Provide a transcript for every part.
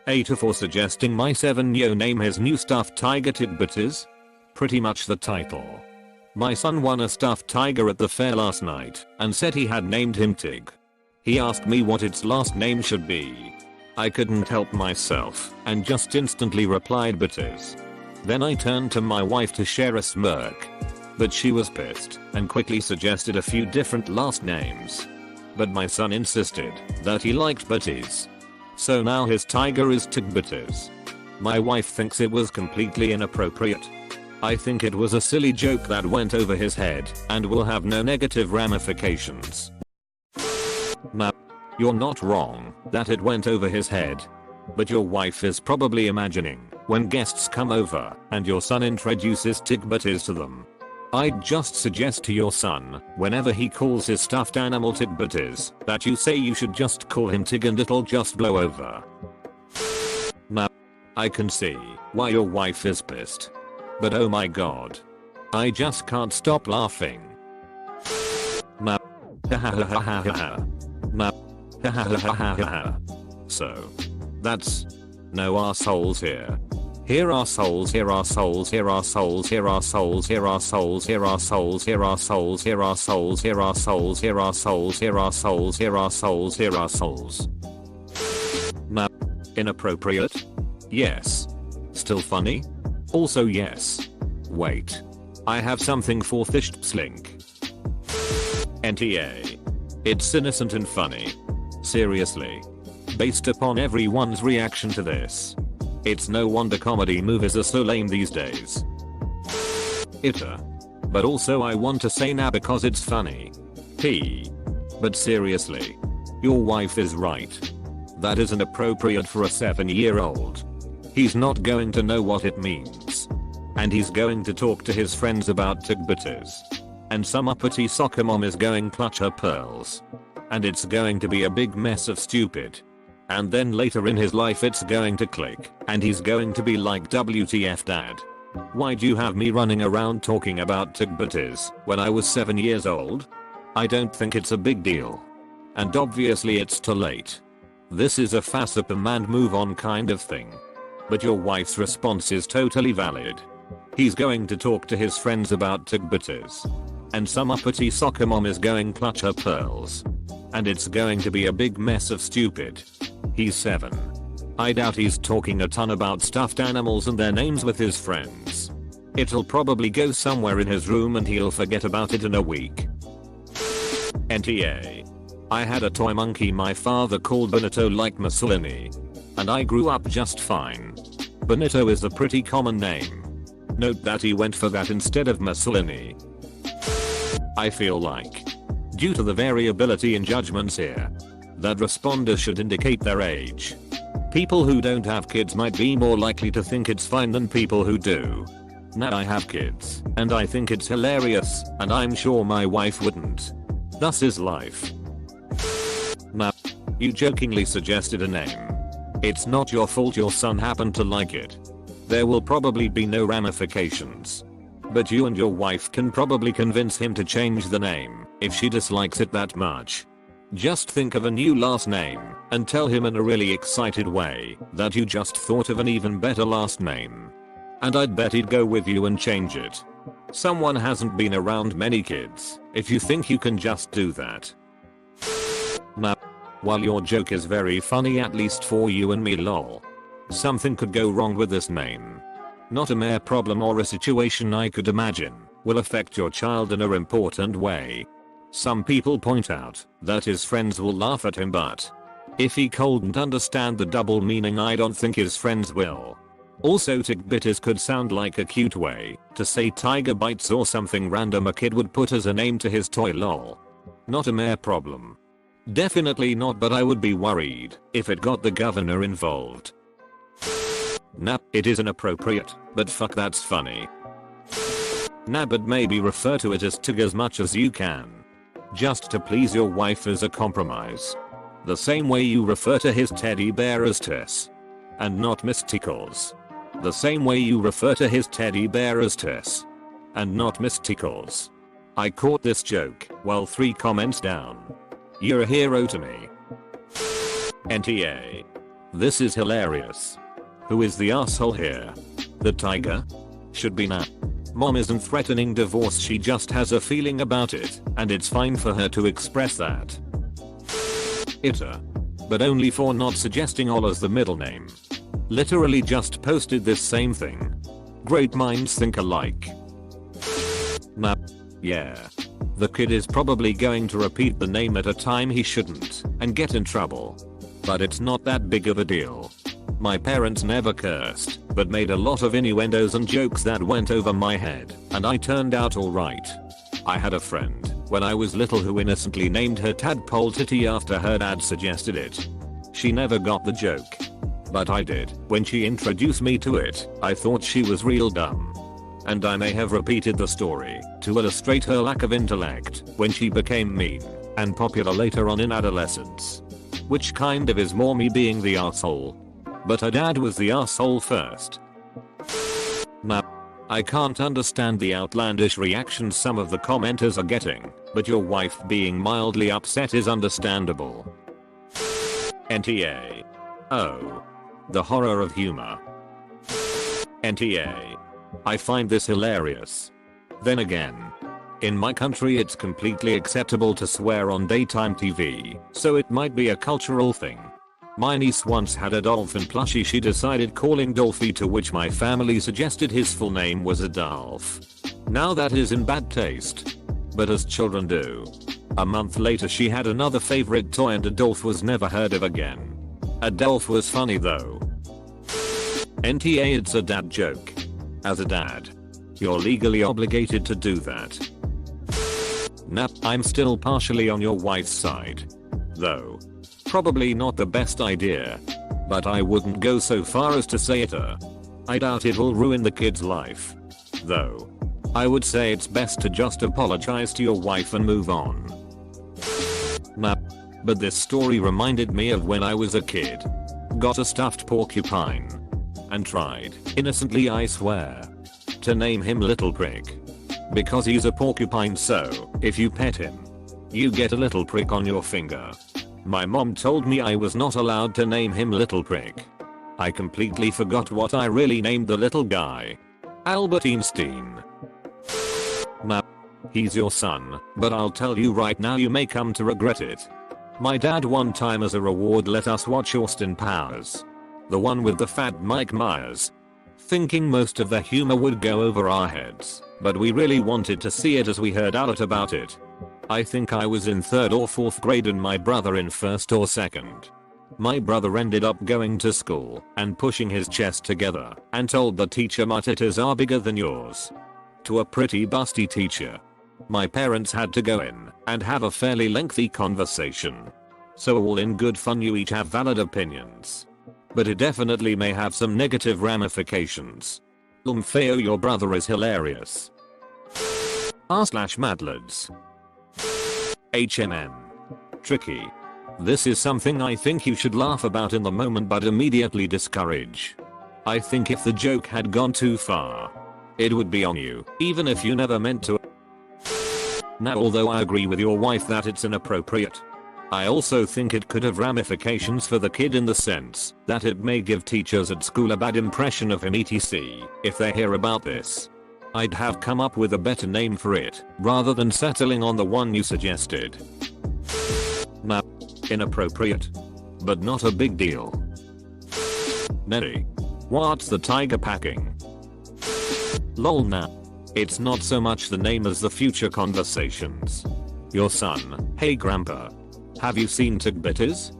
AITA for suggesting my 7-year name his new stuffed tiger Tig Bitties. Pretty much the title. My son won a stuffed tiger at the fair last night and said he had named him Tig. He asked me what its last name should be. I couldn't help myself and just instantly replied Bitties. Then I turned to my wife to share a smirk. But she was pissed and quickly suggested a few different last names. But my son insisted that he liked Bitties. So now his tiger is Tig Bitties. My wife thinks it was completely inappropriate. I think it was a silly joke that went over his head and will have no negative ramifications. Now, you're not wrong that it went over his head. But your wife is probably imagining when guests come over and your son introduces Tig Bitties to them. I'd just suggest to your son, whenever he calls his stuffed animal Tig Bitties, that you say you should just call him Tig and it'll just blow over. Now, I can see why your wife is pissed. But oh my god. I just can't stop laughing. Now, so, that's no assholes here. Here are souls, here are souls, here are souls, here are souls, here are souls, here are souls, here are souls, here are souls, here are souls, here are souls, here are souls, here are souls, here are souls. Now, inappropriate? Yes. Still funny? Also yes. Wait. I have something for Slink. NTA. It's innocent and funny. Seriously. Based upon everyone's reaction to this. It's no wonder comedy movies are so lame these days. AITA. But also I want to say nah because it's funny. But seriously. Your wife is right. That isn't appropriate for a 7-year-old. He's not going to know what it means. And he's going to talk to his friends about Tig Bitties. And some uppity soccer mom is going clutch her pearls. And it's going to be a big mess of stupid. And then later in his life it's going to click and he's going to be like WTF dad. Why'd you have me running around talking about Tig Bitties when I was 7 years old? I don't think it's a big deal. And obviously it's too late. This is a fass up and move on kind of thing. But your wife's response is totally valid. He's going to talk to his friends about Tig Bitties. And some uppity soccer mom is going clutch her pearls. And it's going to be a big mess of stupid. He's 7. I doubt he's talking a ton about stuffed animals and their names with his friends. It'll probably go somewhere in his room and he'll forget about it in a week. NTA. I had a toy monkey my father called Bonito like Mussolini. And I grew up just fine. Bonito is a pretty common name. Note that he went for that instead of Mussolini. I feel like, due to the variability in judgments here, that responders should indicate their age. People who don't have kids might be more likely to think it's fine than people who do. Now I have kids, and I think it's hilarious, and I'm sure my wife wouldn't. Thus is life. Now, you jokingly suggested a name. It's not your fault your son happened to like it. There will probably be no ramifications. But you and your wife can probably convince him to change the name if she dislikes it that much. Just think of a new last name and tell him in a really excited way that you just thought of an even better last name. And I'd bet he'd go with you and change it. Someone hasn't been around many kids if you think you can just do that. Now, while your joke is very funny at least for you and me lol. Something could go wrong with this name. Not a mere problem or a situation I could imagine will affect your child in an important way. Some people point out that his friends will laugh at him, but if he couldn't understand the double meaning I don't think his friends will. Also Tig Bitties could sound like a cute way to say tiger bites or something random a kid would put as a name to his toy lol. Not a mere problem. Definitely not, but I would be worried if it got the governor involved. Nah, it is inappropriate, but fuck that's funny. Nah, but maybe refer to it as Tig as much as you can. Just to please your wife as a compromise. The same way you refer to his teddy bear as Tess. And not Miss Tickles. The same way you refer to his teddy bear as Tess. And not Miss Tickles. I caught this joke while 3 comments down. You're a hero to me. NTA. This is hilarious. Who is the asshole here? The tiger? Should be Nat. Mom isn't threatening divorce, she just has a feeling about it, and it's fine for her to express that. AITA. But only for not suggesting Ol as the middle name. Literally just posted this same thing. Great minds think alike. Nah. Yeah. The kid is probably going to repeat the name at a time he shouldn't and get in trouble. But it's not that big of a deal. My parents never cursed, but made a lot of innuendos and jokes that went over my head, and I turned out alright. I had a friend, when I was little, who innocently named her tadpole Titty after her dad suggested it. She never got the joke. But I did. When she introduced me to it, I thought she was real dumb. And I may have repeated the story to illustrate her lack of intellect when she became mean and popular later on in adolescence. Which kind of is more me being the asshole. But her dad was the asshole first. Nah. I can't understand the outlandish reactions some of the commenters are getting, but your wife being mildly upset is understandable. NTA. Oh. The horror of humor. NTA. I find this hilarious. Then again, in my country it's completely acceptable to swear on daytime TV, so it might be a cultural thing. My niece once had a dolphin plushie she decided calling Dolphy, to which my family suggested his full name was Adolf. Now that is in bad taste. But as children do. A month later she had another favorite toy and Adolf was never heard of again. Adolf was funny though. NTA, it's a dad joke. As a dad, you're legally obligated to do that. Nah, I'm still partially on your wife's side. Though. Probably not the best idea. But I wouldn't go so far as to say AITA. I doubt it'll ruin the kid's life. Though. I would say it's best to just apologize to your wife and move on. Nah. But this story reminded me of when I was a kid. Got a stuffed porcupine. And tried, innocently I swear, to name him Little Prick. Because he's a porcupine, so if you pet him, you get a little prick on your finger. My mom told me I was not allowed to name him Little Prick. I completely forgot what I really named the little guy. Albert Einstein. Nah. He's your son, but I'll tell you right now you may come to regret it. My dad one time as a reward let us watch Austin Powers. The one with the fat Mike Myers. Thinking most of the humor would go over our heads, but we really wanted to see it as we heard AITA about it. I think I was in 3rd or 4th grade and my brother in 1st or 2nd. My brother ended up going to school and pushing his chest together and told the teacher, "My titties are bigger than yours." To a pretty busty teacher. My parents had to go in and have a fairly lengthy conversation. So all in good fun, you each have valid opinions. But it definitely may have some negative ramifications. Theo, your brother is hilarious. r/madlads. Tricky. This is something I think you should laugh about in the moment but immediately discourage. I think if the joke had gone too far, it would be on you, even if you never meant to. Now, although I agree with your wife that it's inappropriate, I also think it could have ramifications for the kid in the sense that it may give teachers at school a bad impression of him etc. if they hear about this. I'd have come up with a better name for it rather than settling on the one you suggested. Nah. Inappropriate. But not a big deal. Nelly. What's the tiger packing? Lol. Nah. It's not so much the name as the future conversations. Your son, "Hey grandpa. Have you seen Tig Bitties?"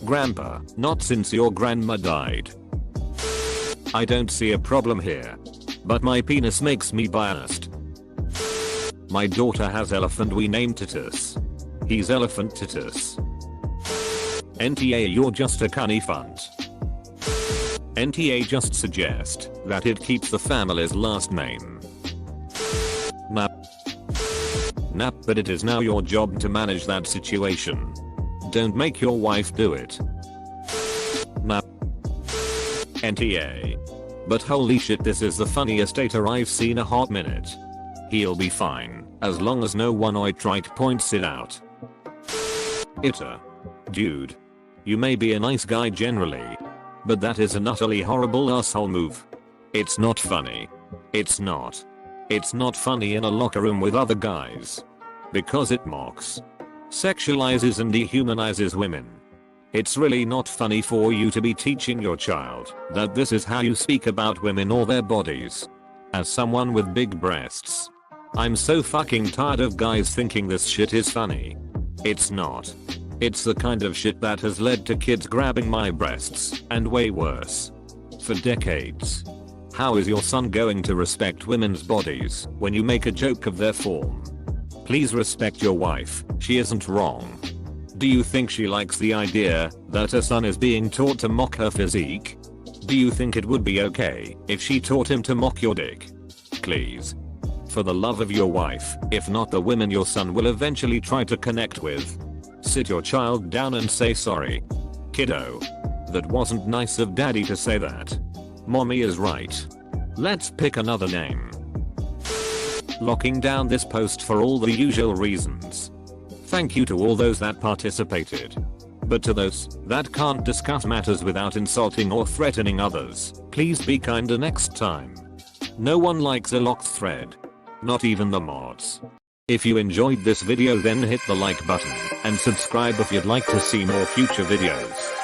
"Grandpa, not since your grandma died." I don't see a problem here. But my penis makes me biased. My daughter has elephant, we named Titus. He's Elephant Titus. NTA, you're just a cunny funt. NTA, just suggest that it keeps the family's last name. Nah. But it is now your job to manage that situation. Don't make your wife do it. Nah. NTA. But holy shit, this is the funniest AITA I've seen a hot minute. He'll be fine, as long as no one outright points it out. AITA. Dude. You may be a nice guy generally, But that is an utterly horrible asshole move. It's not funny. It's not. It's not funny in a locker room with other guys. Because it mocks, sexualizes and dehumanizes women. It's really not funny for you to be teaching your child that this is how you speak about women or their bodies. As someone with big breasts, I'm so fucking tired of guys thinking this shit is funny. It's not. It's the kind of shit that has led to kids grabbing my breasts, and way worse. For decades. How is your son going to respect women's bodies when you make a joke of their form? Please respect your wife, she isn't wrong. Do you think she likes the idea that her son is being taught to mock her physique? Do you think it would be okay if she taught him to mock your dick? Please. For the love of your wife, if not the women your son will eventually try to connect with. Sit your child down and say sorry. Kiddo. That wasn't nice of daddy to say that. Mommy is right. Let's pick another name. Locking down this post for all the usual reasons. Thank you to all those that participated. But to those that can't discuss matters without insulting or threatening others, please be kinder next time. No one likes a locked thread. Not even the mods. If you enjoyed this video then hit the like button and subscribe if you'd like to see more future videos.